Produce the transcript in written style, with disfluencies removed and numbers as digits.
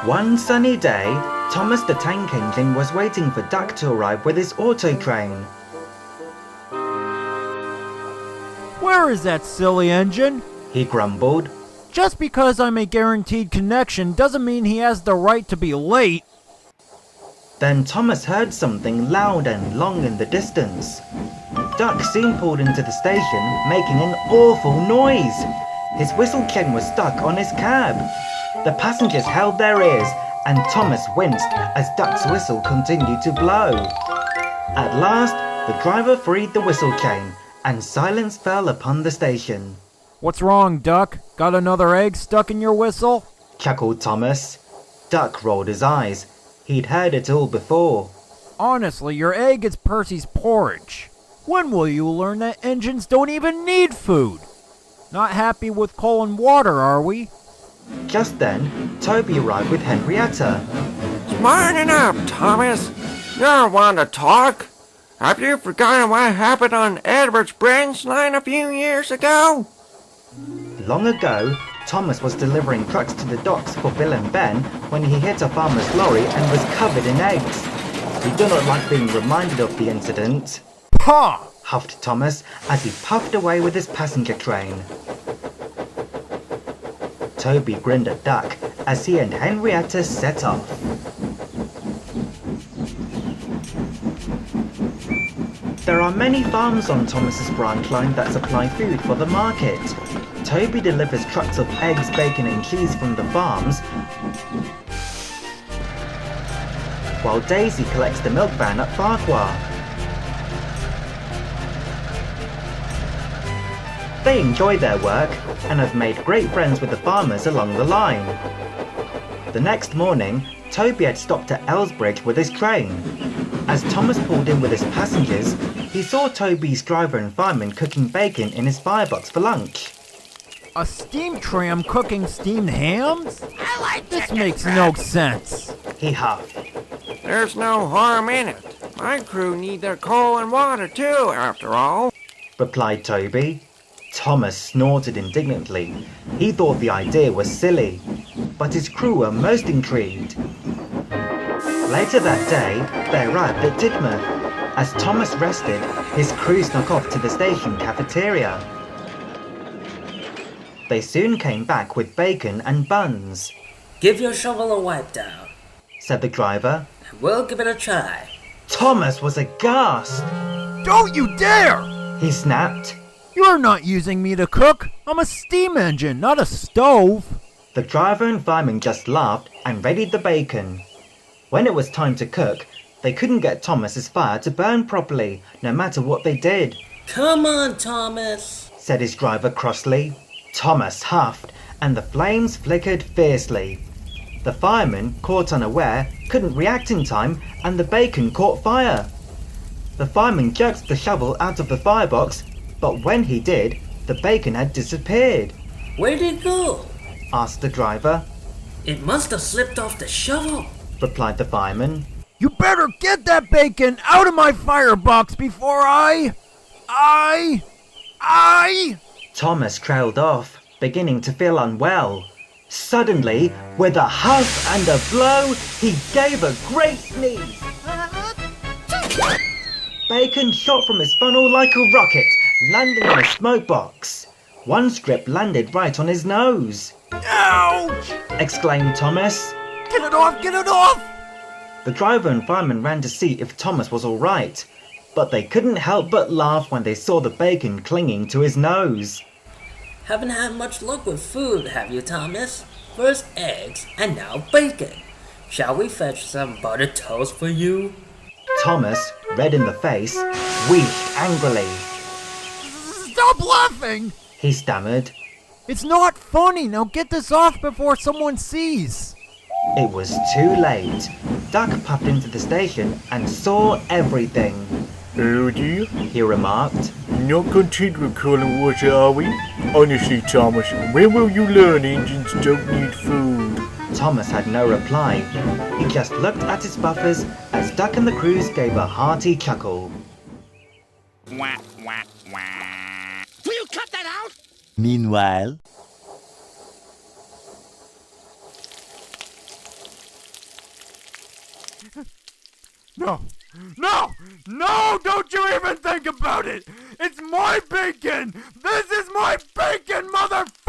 One sunny day, Thomas the Tank Engine was waiting for Duck to arrive with his auto train. Where is that silly engine? He grumbled. Just because I'm a guaranteed connection doesn't mean he has the right to be late. Then Thomas heard something loud and long in the distance. Duck soon pulled into the station, making an awful noise. His whistle chain was stuck on his cab. The passengers held their ears, and Thomas winced as Duck's whistle continued to blow. At last, the driver freed the whistle chain, and silence fell upon the station. What's wrong, Duck? Got another egg stuck in your whistle? Chuckled Thomas. Duck rolled his eyes. He'd heard it all before. Honestly, your egg is Percy's porridge. When will you learn that engines don't even need food? Not happy with coal and water, are we? Just then, Toby arrived with Henrietta. Smarten up, Thomas. You're one to talk. Have you forgotten what happened on Edward's branch line a few years ago? Long ago, Thomas was delivering trucks to the docks for Bill and Ben when he hit a farmer's lorry and was covered in eggs. We do not like being reminded of the incident. Pah! Huffed Thomas as he puffed away with his passenger train. Toby grinned at Duck as he and Henrietta set off. There are many farms on Thomas's branch line that supply food for the market. Toby delivers trucks of eggs, bacon and cheese from the farms, while Daisy collects the milk van at Farquhar. They enjoy their work and have made great friends with the farmers along the line. The next morning, Toby had stopped at Elsbridge with his train. As Thomas pulled in with his passengers, he saw Toby's driver and fireman cooking bacon in his firebox for lunch. A steam tram cooking steamed hams? This makes no sense. He huffed. There's no harm in it. My crew need their coal and water too, after all, replied Toby. Thomas snorted indignantly. He thought the idea was silly, but his crew were most intrigued. Later that day, they arrived at Tidmouth. As Thomas rested, his crew snuck off to the station cafeteria. They soon came back with bacon and buns. Give your shovel a wipe down, said the driver. and we'll give it a try. Thomas was aghast. Don't you dare! He snapped. You're not using me to cook. I'm a steam engine, not a stove. The driver and fireman just laughed and readied the bacon. When it was time to cook, they couldn't get Thomas's fire to burn properly, no matter what they did. Come on, Thomas, said his driver crossly. Thomas huffed, and the flames flickered fiercely. The fireman, caught unaware, couldn't react in time, and the bacon caught fire. The fireman jerked the shovel out of the firebox, but when he did, the bacon had disappeared. Where'd it go? Asked the driver. It must have slipped off the shovel, replied the fireman. You better get that bacon out of my firebox before I... Thomas trailed off, beginning to feel unwell. Suddenly, with a huff and a blow, he gave a great sneeze. Bacon shot from his funnel like a rocket, landing on a smoke box. One strip landed right on his nose. Ouch! Exclaimed Thomas. Get it off! Get it off! The driver and fireman ran to see if Thomas was all right, but they couldn't help but laugh when they saw the bacon clinging to his nose. Haven't had much luck with food, have you, Thomas? First eggs, and now bacon. Shall we fetch some buttered toast for you? Thomas, red in the face, wheezed angrily. Stop laughing! He stammered. It's not funny. Now get this off before someone sees. It was too late. Duck puffed into the station and saw everything. Oh dear, He remarked. not content with coal and water, are we? Honestly, Thomas, when will you learn engines don't need food? Thomas had no reply. He just looked at his buffers as Duck and the crews gave a hearty chuckle. Wah, wah, wah. Will you cut that out? Meanwhile, No! No! No! Don't you even think about it! It's my bacon! This is my bacon, motherfucker!